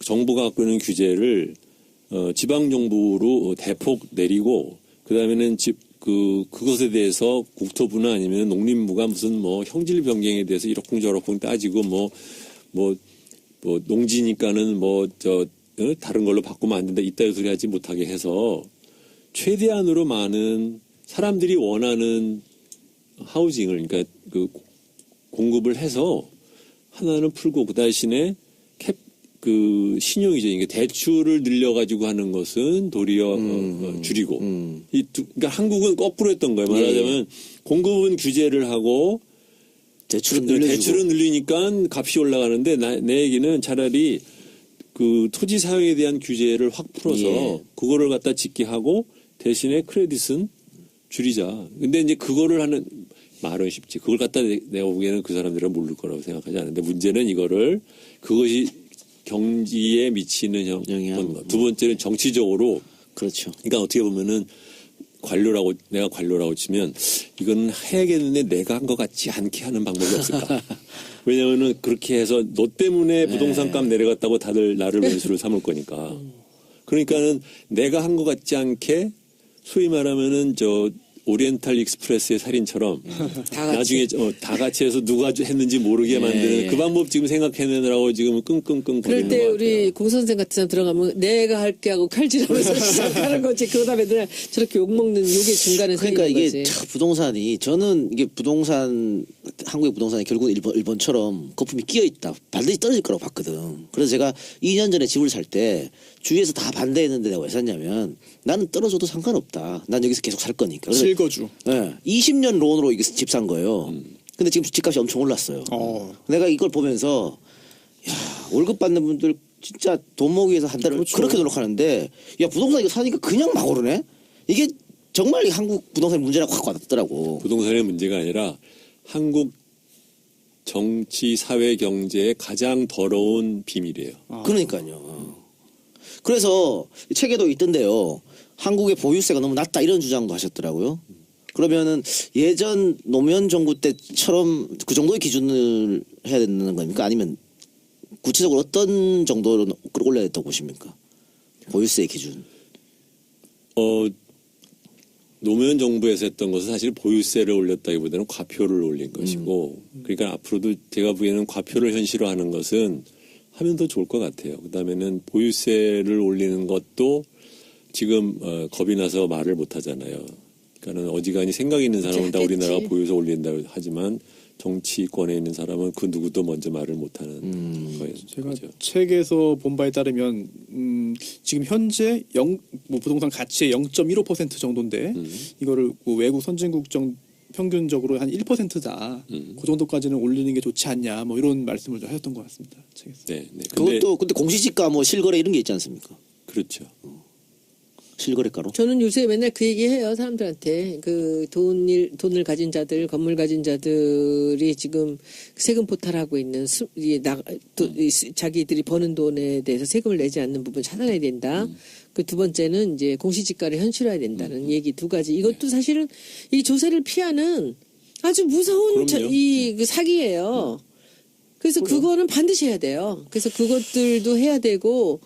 정부가 갖고 있는 규제를 지방정부로 대폭 내리고 그다음에는 그것에 대해서 국토부나 아니면 농림부가 무슨 뭐 형질 변경에 대해서 이러쿵저러쿵 따지고 뭐 농지니까는 다른 걸로 바꾸면 안 된다 이따위 소리 하지 못하게 해서 최대한으로 많은 사람들이 원하는 하우징을 그러니까 그 공급을 해서 하나는 풀고 그 대신에 그 신용이죠. 이게 대출을 늘려가지고 하는 것은 도리어 줄이고. 그러니까 한국은 거꾸로 했던 거예요. 말하자면 공급은 규제를 하고 대출은 늘리니까 값이 올라가는데 내 얘기는 차라리 그 토지 사용에 대한 규제를 확 풀어서 예. 그거를 갖다 짓게 하고 대신에 크레딧은 줄이자. 근데 이제 그거를 하는 말은 쉽지. 그걸 갖다 내가 보기에는 그 사람들은 모를 거라고 생각하지 않는데 문제는 그것이 경지에 미치는 영향. 두 번째는 정치적으로 그렇죠. 그러니까 어떻게 보면은 내가 관료라고 치면 이건 해야겠는데 내가 한 것 같지 않게 하는 방법이 없을까? 왜냐면은 그렇게 해서 너 때문에 부동산 값 내려갔다고 다들 나를 왼수를 삼을 거니까. 그러니까는 내가 한 것 같지 않게 소위 말하면은 오리엔탈 익스프레스의 살인처럼 다 같이. 나중에 다 같이 해서 누가 했는지 모르게 만드는 그 방법 지금 생각해내느라고 지금 끙끙끙 그럴 거리는 때 것 같아요. 우리 공선생 같은 사람 들어가면 내가 할게 하고 칼질하면서 시작하는 거지. 그 다음에 늘 저렇게 욕먹는 욕의 중간에 그러니까 생기는 이게 거지. 참 부동산이 저는 이게 한국의 부동산이 결국 일본처럼 거품이 끼어 있다. 반드시 떨어질 거라고 봤거든. 그래서 제가 2년 전에 집을 살 때 주위에서 다 반대했는데 내가 왜 샀냐면 나는 떨어져도 상관없다. 난 여기서 계속 살 거니까. 그래서 실거주. 네, 20년 론으로 집 산 거예요. 근데 지금 집값이 엄청 올랐어요. 내가 이걸 보면서 월급 받는 분들 진짜 돈 모으기 위해서 한 달을 그렇죠. 그렇게 노력하는데 부동산 이거 사니까 그냥 막 오르네. 이게 정말 한국 부동산 문제라고 확 와닿더라고. 부동산의 문제가 아니라 한국 정치, 사회, 경제의 가장 더러운 비밀이에요. 그러니까요. 그래서 책에도 있던데요. 한국의 보유세가 너무 낮다 이런 주장도 하셨더라고요. 그러면은 예전 노무현 정부 때처럼 그 정도의 기준을 해야 되는 겁니까? 아니면 구체적으로 어떤 정도로 끌어올려야 된다고 보십니까? 보유세 기준. 노무현 정부에서 했던 것은 사실 보유세를 올렸다기보다는 과표를 올린 것이고 그러니까 앞으로도 제가 보기에는 과표를 현실화하는 것은 하면 더 좋을 것 같아요. 그다음에는 보유세를 올리는 것도 지금 겁이 나서 말을 못 하잖아요. 그러니까는 어지간히 생각 있는 사람은 다 그렇겠지. 우리나라가 보여서 올린다고 하지만 정치권에 있는 사람은 그 누구도 먼저 말을 못 하는 거예요. 제가 그죠? 책에서 본 바에 따르면 지금 현재 뭐 부동산 가치의 0.15% 정도인데 이거를 뭐 외국 선진국 평균적으로 한 1%다. 그 정도까지는 올리는 게 좋지 않냐. 뭐 이런 말씀을 좀 하셨던 것 같습니다. 책에서. 네, 네. 근데 그것도 근데 공시지가 뭐 실거래 이런 게 있지 않습니까? 그렇죠. 실거래가로. 저는 요새 맨날 그 얘기해요 사람들한테. 그 돈을 가진 자들, 건물 가진 자들이 지금 세금 포탈하고 있는 자기들이 버는 돈에 대해서 세금을 내지 않는 부분 찾아내야 된다. 그 두 번째는 이제 공시지가를 현실화해야 된다는 얘기 두 가지. 이것도 사실은 이 조세를 피하는 아주 무서운 그럼요. 그 사기예요. 그래서 그거는 반드시 해야 돼요. 그래서 그것들도 해야 되고.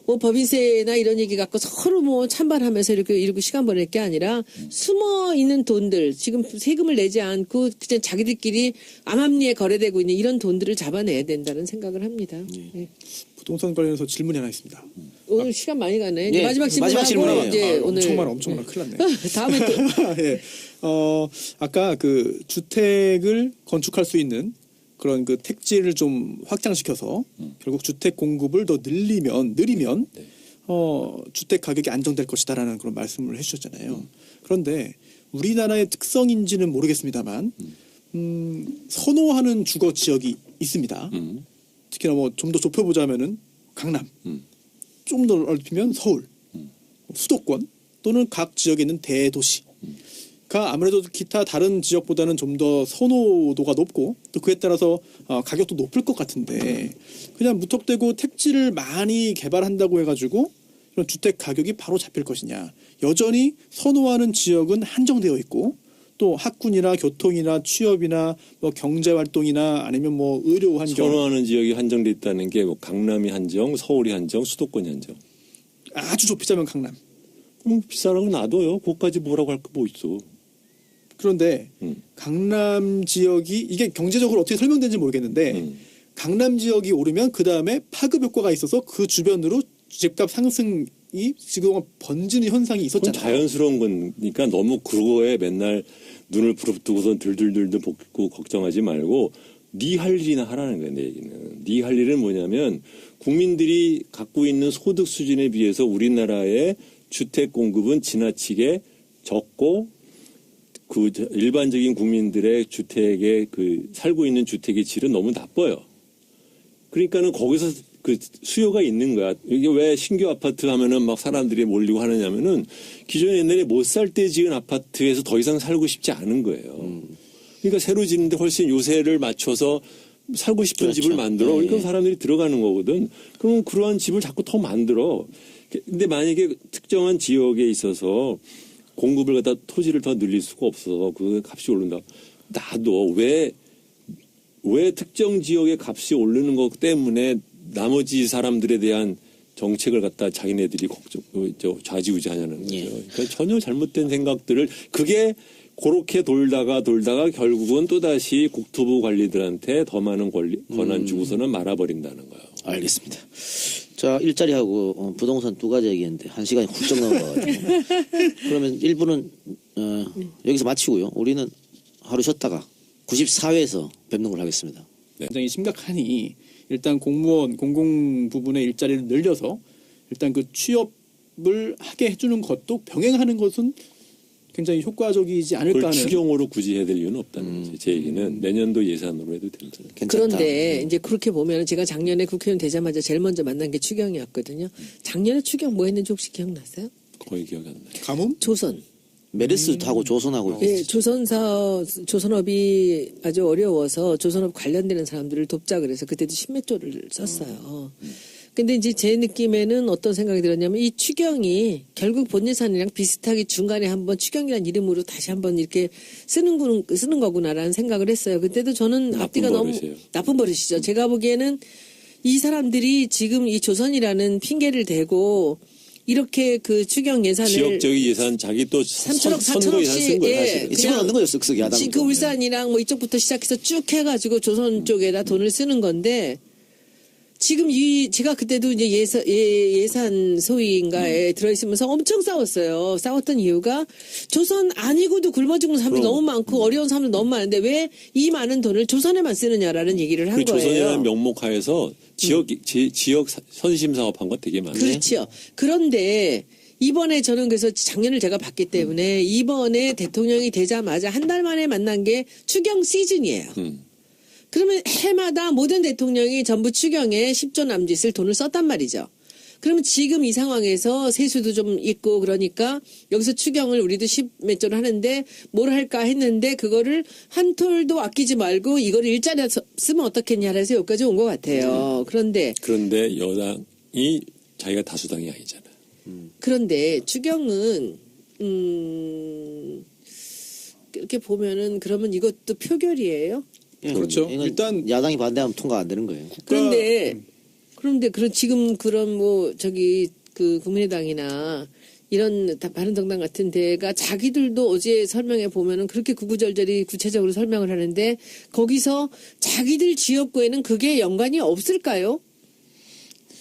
뭐 법인세나 이런 얘기 갖고 서로 뭐 찬반하면서 이렇게 시간 보낼 게 아니라 숨어 있는 돈들 지금 세금을 내지 않고 그냥 자기들끼리 암암리에 거래되고 있는 이런 돈들을 잡아내야 된다는 생각을 합니다. 네. 부동산 관련해서 질문이 하나 있습니다. 오늘 시간 많이 가네. 네, 마지막 마지막 질문하고 질문이에요. 이제 오늘 엄청나 큰일 났네. 다음에 또 예. 아까 그 주택을 건축할 수 있는 그런 그 택지를 좀 확장시켜서 결국 주택 공급을 더 느리면 주택 가격이 안정될 것이다라는 그런 말씀을 해주셨잖아요. 그런데 우리나라의 특성인지는 모르겠습니다만 선호하는 주거 지역이 있습니다. 특히나 뭐 좀 더 좁혀보자면은 강남, 좀 더 넓히면 서울, 수도권 또는 각 지역에 있는 대도시. 가 아무래도 기타 다른 지역보다는 좀 더 선호도가 높고 또 그에 따라서 가격도 높을 것 같은데 그냥 무턱대고 택지를 많이 개발한다고 해가지고 이런 주택 가격이 바로 잡힐 것이냐. 여전히 선호하는 지역은 한정되어 있고 또 학군이나 교통이나 취업이나 뭐 경제활동이나 아니면 뭐 의료 환경 선호하는 지역이 한정돼 있다는 게 뭐 강남이 한정, 서울이 한정, 수도권이 한정. 아주 좁히자면 강남. 비싸라고 놔둬요. 그것까지 뭐라고 할 거 뭐 있어. 그런데 강남 지역이 이게 경제적으로 어떻게 설명되는지 모르겠는데 강남 지역이 오르면 그 다음에 파급 효과가 있어서 그 주변으로 집값 상승이 지금 번지는 현상이 그건 있었잖아요. 자연스러운 거니까 너무 그거에 맨날 눈을 부릅뜨고선 들들들들 볶고 걱정하지 말고 네 할 일이나 하라는 거야, 내 얘기는. 네 할 일은 뭐냐면 국민들이 갖고 있는 소득 수준에 비해서 우리나라의 주택 공급은 지나치게 적고 그 일반적인 국민들의 주택의 그 살고 있는 주택의 질은 너무 나빠요. 그러니까는 거기서 그 수요가 있는 거야. 이게 왜 신규 아파트 하면은 막 사람들이 몰리고 하느냐면은 기존에 옛날에 못 살 때 지은 아파트에서 더 이상 살고 싶지 않은 거예요. 그러니까 새로 짓는데 훨씬 요새를 맞춰서 살고 싶은 그렇죠. 집을 만들어. 네. 그러니까 사람들이 들어가는 거거든. 그러면 그러한 집을 자꾸 더 만들어. 근데 만약에 특정한 지역에 있어서 공급을 갖다 토지를 더 늘릴 수가 없어서 그 값이 오른다. 나도 왜 특정 지역의 값이 오르는 것 때문에 나머지 사람들에 대한 정책을 갖다 자기네들이 좌지우지하냐는 거죠. 예. 그러니까 전혀 잘못된 생각들을 그게 그렇게 돌다가 결국은 또다시 국토부 관리들한테 더 많은 권한 주고서는 말아버린다는 거예요. 알겠습니다. 자, 일자리하고 부동산 두 가지 얘기했는데 1시간이 훌쩍 넘어가가지고 그러면 1부는 여기서 마치고요. 우리는 하루 쉬었다가 94회에서 뵙는 걸로 하겠습니다. 굉장히 심각하니 일단 공무원 공공 부분의 일자리를 늘려서 일단 그 취업을 하게 해주는 것도 병행하는 것은 굉장히 효과적이지 않을까 그걸 하는. 추경으로 굳이 해야 될 이유는 없다는 거지. 제 얘기는 내년도 예산으로 해도 된다. 괜찮다. 그런데 이제 그렇게 보면 제가 작년에 국회의원 되자마자 제일 먼저 만난 게 추경이었거든요. 작년에 추경 뭐 했는지 혹시 기억나세요? 거의 기억이 안 나요. 가뭄? 조선. 메르스하고 조선하고 예, 조선업이 아주 어려워서 조선업 관련되는 사람들을 돕자 그래서 그때도 10몇 조를 썼어요. 근데 이제 제 느낌에는 어떤 생각이 들었냐면 이 추경이 결국 본 예산이랑 비슷하게 중간에 한번 추경이라는 이름으로 다시 한번 이렇게 쓰는 거구나라는 생각을 했어요. 그때도 저는 나쁜 앞뒤가 너무 버릇이에요. 나쁜 버릇이죠. 제가 보기에는 이 사람들이 지금 이 조선이라는 핑계를 대고 이렇게 그 추경 예산을 지역적인 예산 자기 또 3천억, 선거 예산 쓴 거예요. 예. 사실은. 집어넣는 거예요, 쓱쓱 야당. 그 울산이랑 뭐 이쪽부터 시작해서 쭉 해가지고 조선 쪽에다 돈을 쓰는 건데 지금 제가 그때도 이제 예산 소위인가에 들어있으면서 엄청 싸웠어요. 싸웠던 이유가 조선 아니고도 굶어 죽는 사람이 너무 많고 어려운 사람이 너무 많은데 왜 이 많은 돈을 조선에만 쓰느냐라는 얘기를 한 그 거예요. 조선이라는 명목하에서 지역 선심 사업한 거 되게 많아요. 그렇죠. 그런데 이번에 저는 그래서 작년을 제가 봤기 때문에 이번에 대통령이 되자마자 한 달 만에 만난 게 추경 시즌이에요. 그러면 해마다 모든 대통령이 전부 추경에 10조 남짓을 돈을 썼단 말이죠. 그러면 지금 이 상황에서 세수도 좀 있고 그러니까 여기서 추경을 우리도 10몇 조를 하는데 뭘 할까 했는데 그거를 한 톨도 아끼지 말고 이거를 일자리에 쓰면 어떻겠냐 해서 여기까지 온 것 같아요. 그런데 여당이 자기가 다수당이 아니잖아. 그런데 추경은 이렇게 보면은 그러면 이것도 표결이에요? 그렇죠. 이건 일단 야당이 반대하면 통과 안 되는 거예요. 그런데 지금 그런 그 국민의당이나 이런 바른정당 같은 데가 자기들도 어제 설명해 보면은 그렇게 구구절절히 구체적으로 설명을 하는데 거기서 자기들 지역구에는 그게 연관이 없을까요?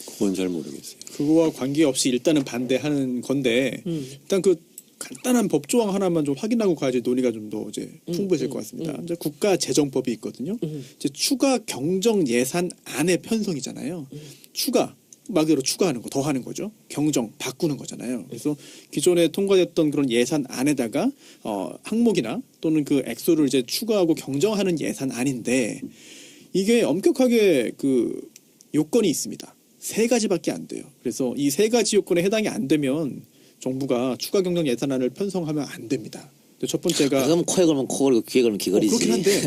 그건 잘 모르겠어요. 그거와 관계없이 일단은 반대하는 건데 일단 그 간단한 법조항 하나만 좀 확인하고 가야지 논의가 좀 더 이제 풍부해질 것 같습니다. 이제 국가재정법이 있거든요. 이제 추가 경정 예산 안의 편성이잖아요. 추가 말 그대로 추가하는 거, 더하는 거죠. 경정 바꾸는 거잖아요. 그래서 기존에 통과됐던 그런 예산 안에다가 항목이나 또는 그 액수를 이제 추가하고 경정하는 예산 안인데 이게 엄격하게 그 요건이 있습니다. 3가지밖에 안 돼요. 그래서 이 3가지 요건에 해당이 안 되면 정부가 추가 경정 예산안을 편성하면 안 됩니다. 첫 번째가 그럼 코에 걸면 코 걸고 귀에 걸면 귀 걸이지.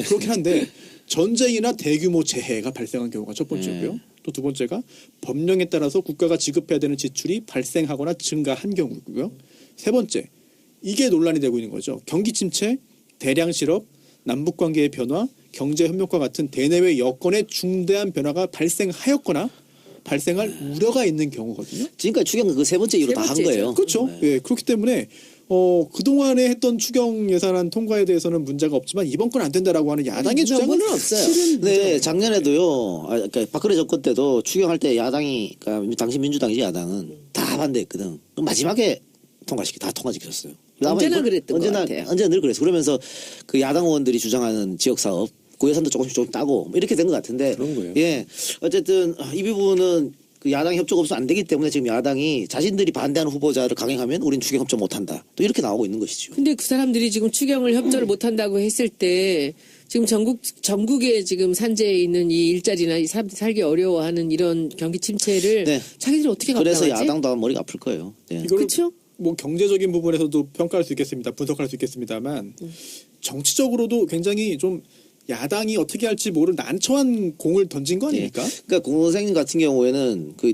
그렇긴 한데 전쟁이나 대규모 재해가 발생한 경우가 첫 번째고요. 또 두 번째가 법령에 따라서 국가가 지급해야 되는 지출이 발생하거나 증가한 경우고요. 세 번째, 이게 논란이 되고 있는 거죠. 경기 침체, 대량 실업, 남북 관계의 변화, 경제 협력과 같은 대내외 여건의 중대한 변화가 발생하였거나 발생할 우려가 있는 경우거든요. 지금까지 추경 그 세 번째 이유로 다 한 거예요. 그렇죠. 예, 그렇기 때문에 그동안에 했던 추경 예산안 통과에 대해서는 문제가 없지만 이번 건 안 된다라고 하는 야당의 주장은 없어요. 네, 작년에도 그러니까 박근혜 정권 때도 추경할 때 야당이 그러니까 당시 민주당이지 야당은 다 반대했거든. 그럼 마지막에 다 통과시켰어요. 언제나 그랬던 것 같아요. 언제나 늘 그랬어. 그러면서 그 야당 의원들이 주장하는 지역 사업 그 예산도 조금씩 좀 따고 뭐 이렇게 된 것 같은데. 그런 거예요. 예, 어쨌든 이 부분은 그 야당 협조가 없으면 안 되기 때문에 지금 야당이 자신들이 반대하는 후보자를 강행하면 우린 추경 협조 못한다. 또 이렇게 나오고 있는 것이죠. 근데 그 사람들이 지금 추경을 협조를 못한다고 했을 때 지금 전국에 지금 산재에 있는 이 일자리나 이 사람들이 살기 어려워하는 이런 경기 침체를 네. 자기들이 어떻게 감당하지? 그래서 야당도 머리가 아플 거예요. 네. 이걸 그렇죠? 뭐 경제적인 부분에서도 평가할 수 있겠습니다. 분석할 수 있겠습니다만 정치적으로도 굉장히 좀 야당이 어떻게 할지 모를 난처한 공을 던진 거 아닙니까? 그러니까 공선생님 같은 경우에는 그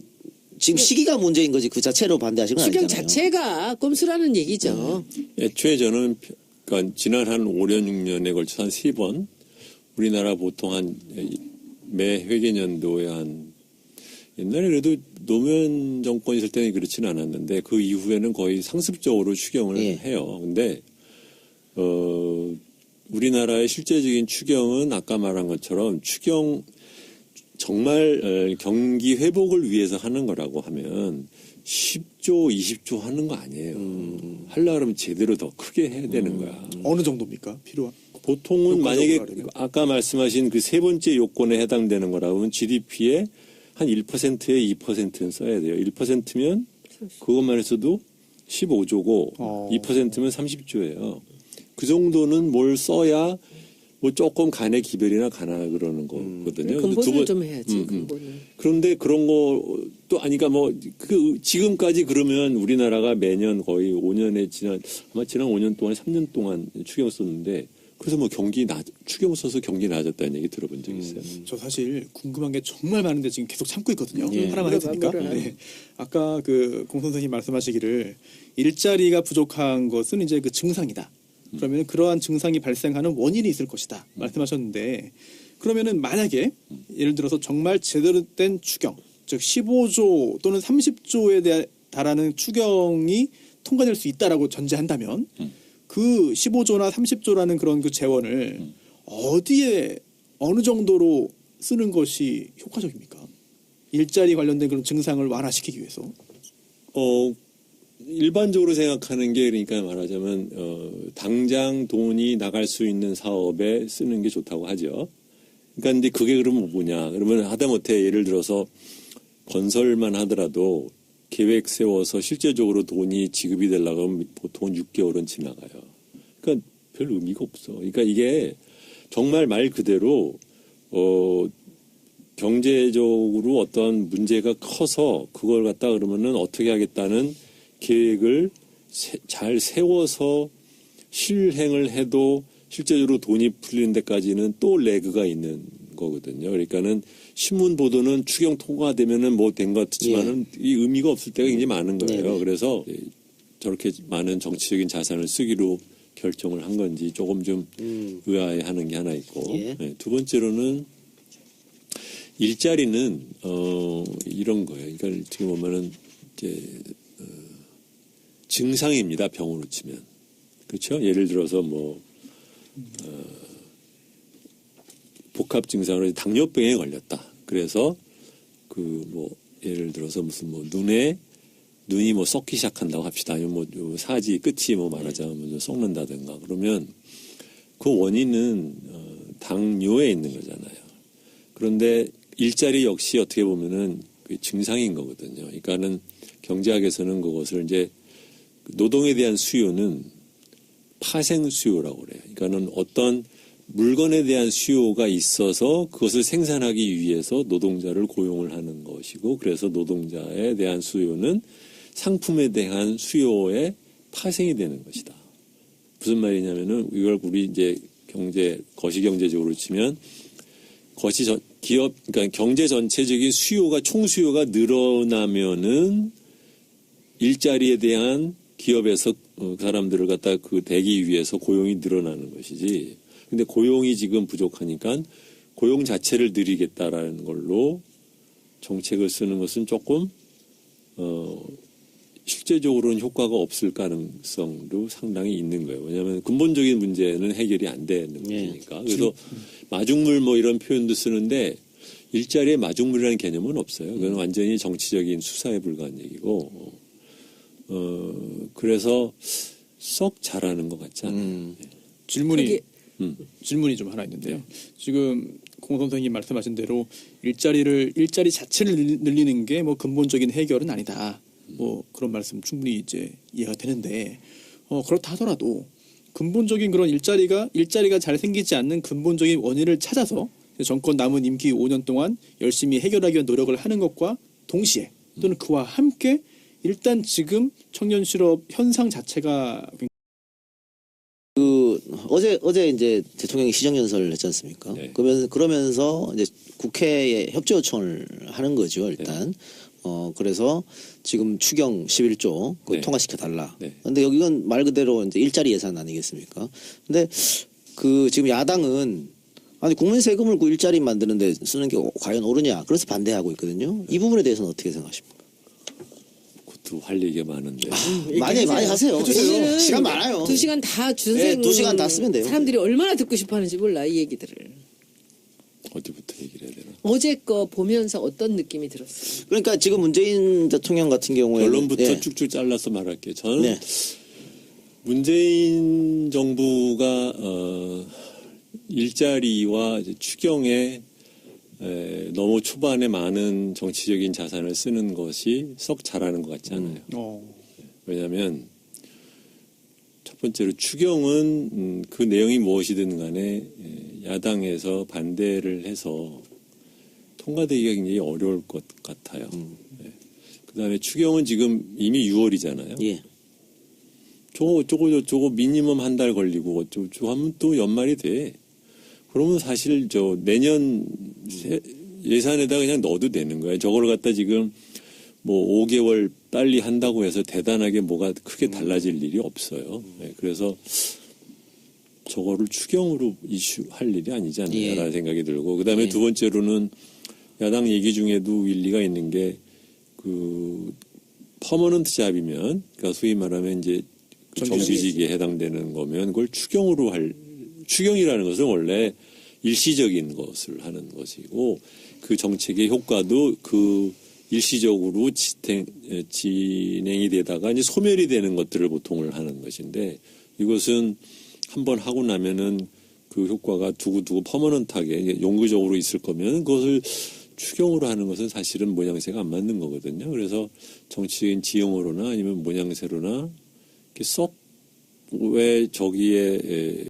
지금 시기가 문제인 거지 그 자체로 반대하시는 건 추경 아니잖아요. 자체가 꼼수라는 얘기죠. 애초에 저는 그러니까 지난 한 5년 6년에 걸쳐서 한 3번 우리나라 보통 한 매 회계년도에 한 옛날에 그래도 노무현 정권 있을 때는 그렇지는 않았는데 그 이후에는 거의 상습적으로 추경을 해요. 근데 우리나라의 실제적인 추경은 아까 말한 것처럼 추경 정말 경기 회복을 위해서 하는 거라고 하면 10조, 20조 하는 거 아니에요. 하려고 그러면 제대로 더 크게 해야 되는 거야. 어느 정도입니까? 필요한. 보통은 만약에 하려면. 아까 말씀하신 그 세 번째 요건에 해당되는 거라고 하면 GDP의 한 1%에 2%는 써야 돼요. 1%면 그것만 해서도 15조고 2%면 30조예요. 그 정도는 뭘 써야 뭐 조금 간의 기별이나 가나 그러는 거거든요. 근본을 좀 해야지. 근본을. 그런데 그런 것도 아니까 뭐 그 지금까지 그러면 우리나라가 매년 거의 5년에 아마 지난 5년 동안 3년 동안 추경 썼는데 그래서 뭐 추경 써서 경기 나아졌다는 얘기 들어본 적 있어요. 저 사실 궁금한 게 정말 많은데 지금 계속 참고 있거든요. 예. 하나만 해도 됩니까? 물어봐. 네. 아까 그 공 선생님 말씀하시기를 일자리가 부족한 것은 이제 그 증상이다. 그러면 그러한 증상이 발생하는 원인이 있을 것이다. 말씀하셨는데 그러면은 만약에 예를 들어서 정말 제대로 된 추경, 즉 15조 또는 30조에 달하는 추경이 통과될 수 있다라고 전제한다면 그 15조나 30조라는 그런 그 재원을 어디에 어느 정도로 쓰는 것이 효과적입니까? 일자리 관련된 그런 증상을 완화시키기 위해서. 일반적으로 생각하는 게 그러니까 말하자면 당장 돈이 나갈 수 있는 사업에 쓰는 게 좋다고 하죠. 그러니까 근데 그게 그러면 뭐냐? 그러면 하다못해 예를 들어서 건설만 하더라도 계획 세워서 실제적으로 돈이 지급이 되려고 하면 보통 6개월은 지나가요. 그러니까 별 의미가 없어. 그러니까 이게 정말 말 그대로 경제적으로 어떤 문제가 커서 그걸 갖다 그러면은 어떻게 하겠다는 계획을 잘 세워서 실행을 해도 실제적으로 돈이 풀리는 데까지는 또 레그가 있는 거거든요. 그러니까는 신문 보도는 추경 통과되면은 뭐 된 것 같지만은 이 의미가 없을 때가 굉장히 많은 거예요. 네네. 그래서 저렇게 많은 정치적인 자산을 쓰기로 결정을 한 건지 조금 좀 의아해하는 게 하나 있고, 예. 네, 두 번째로는 일자리는 이런 거예요. 그러니까 지금 보면은 이제 증상입니다. 병으로 치면 그렇죠. 예를 들어서 뭐 복합 증상으로 당뇨병에 걸렸다. 그래서 그 뭐 예를 들어서 무슨 뭐 눈이 뭐 썩기 시작한다고 합시다. 아니면 뭐 사지 끝이 뭐 말하자면 뭐 썩는다든가 그러면 그 원인은 당뇨에 있는 거잖아요. 그런데 일자리 역시 어떻게 보면은 그 증상인 거거든요. 그러니까는 경제학에서는 그것을 이제 노동에 대한 수요는 파생 수요라고 그래요. 그러니까는 어떤 물건에 대한 수요가 있어서 그것을 생산하기 위해서 노동자를 고용을 하는 것이고, 그래서 노동자에 대한 수요는 상품에 대한 수요의 파생이 되는 것이다. 무슨 말이냐면은 이걸 우리 이제 거시경제적으로 치면 기업, 그러니까 경제 전체적인 수요가 총수요가 늘어나면은 일자리에 대한 기업에서 그 사람들을 갖다 그 대기 위해서 고용이 늘어나는 것이지. 근데 고용이 지금 부족하니까 고용 자체를 늘리겠다라는 걸로 정책을 쓰는 것은 조금 실제적으로는 효과가 없을 가능성도 상당히 있는 거예요. 왜냐하면 근본적인 문제는 해결이 안 되는 것이니까. 그래서 마중물 뭐 이런 표현도 쓰는데 일자리에 마중물이라는 개념은 없어요. 그건 완전히 정치적인 수사에 불과한 얘기고. 그래서 썩 잘하는 것 같지 않아요. 질문이 좀 하나 있는데요. 지금 공 선생님 말씀하신 대로 일자리 자체를 늘리는 게 뭐 근본적인 해결은 아니다. 뭐 그런 말씀 충분히 이제 이해가 되는데 그렇다 하더라도 근본적인 그런 일자리가 잘 생기지 않는 근본적인 원인을 찾아서 정권 남은 임기 5년 동안 열심히 해결하기 위한 노력을 하는 것과 동시에 또는 그와 함께 일단 지금 청년 실업 현상 자체가 어제 이제 대통령이 시정연설을 했지 않습니까? 네. 그러면서 이제 국회에 협조 요청을 하는 거죠, 일단. 그래서 지금 추경 11조 그거 네. 통과시켜 달라. 네. 근데 여기는 말 그대로 이제 일자리 예산 아니겠습니까? 근데 그 지금 야당은 아니 국민 세금을 그 일자리 만드는데 쓰는 게 과연 옳으냐? 그래서 반대하고 있거든요. 이 부분에 대해서는 어떻게 생각하십니까? 그것도 할 얘기가 많은데. 많이 하세요. 오늘은 시간 많아요. 2시간 다 준생. 네, 2시간 다 쓰면 돼요. 사람들이 얼마나 듣고 싶어하는지 몰라 이 얘기들을. 어디부터 얘기를 해야 되나? 어제 거 보면서 어떤 느낌이 들었어요? 그러니까 지금 문재인 대통령 같은 경우에는 결론부터 예. 쭉쭉 잘라서 말할게요. 저는 네. 문재인 정부가 일자리와 이제 추경에 너무 초반에 많은 정치적인 자산을 쓰는 것이 썩 잘하는 것 같지 않아요. 왜냐하면 첫 번째로 추경은 그 내용이 무엇이든 간에 야당에서 반대를 해서 통과되기가 굉장히 어려울 것 같아요. 그다음에 추경은 지금 이미 6월이잖아요. 예. 저거 미니멈 한 달 걸리고 어쩌고 하면 또 연말이 돼. 그러면 사실 내년 예산에다 그냥 넣어도 되는 거예요. 저걸 갖다 지금 뭐 5개월 빨리 한다고 해서 대단하게 뭐가 크게 달라질 일이 없어요. 네, 그래서 저거를 추경으로 이슈할 일이 아니지 않느냐라는 생각이 들고, 그다음에 두 번째로는 야당 얘기 중에도 일리가 있는 게 그 퍼머넌트 잡이면, 그러니까 소위 말하면 이제 정규직에 해당되는 거면 그걸 추경이라는 것은 원래 일시적인 것을 하는 것이고 그 정책의 효과도 그 일시적으로 진행이 되다가 이제 소멸이 되는 것들을 보통을 하는 것인데 이것은 한번 하고 나면은 그 효과가 두고두고 퍼머넌트하게永久적으로 있을 거면 그것을 추경으로 하는 것은 사실은 모양새가 안 맞는 거거든요. 그래서 정치적인 지형으로나 아니면 모양새로나 이렇게 썩 왜 저기에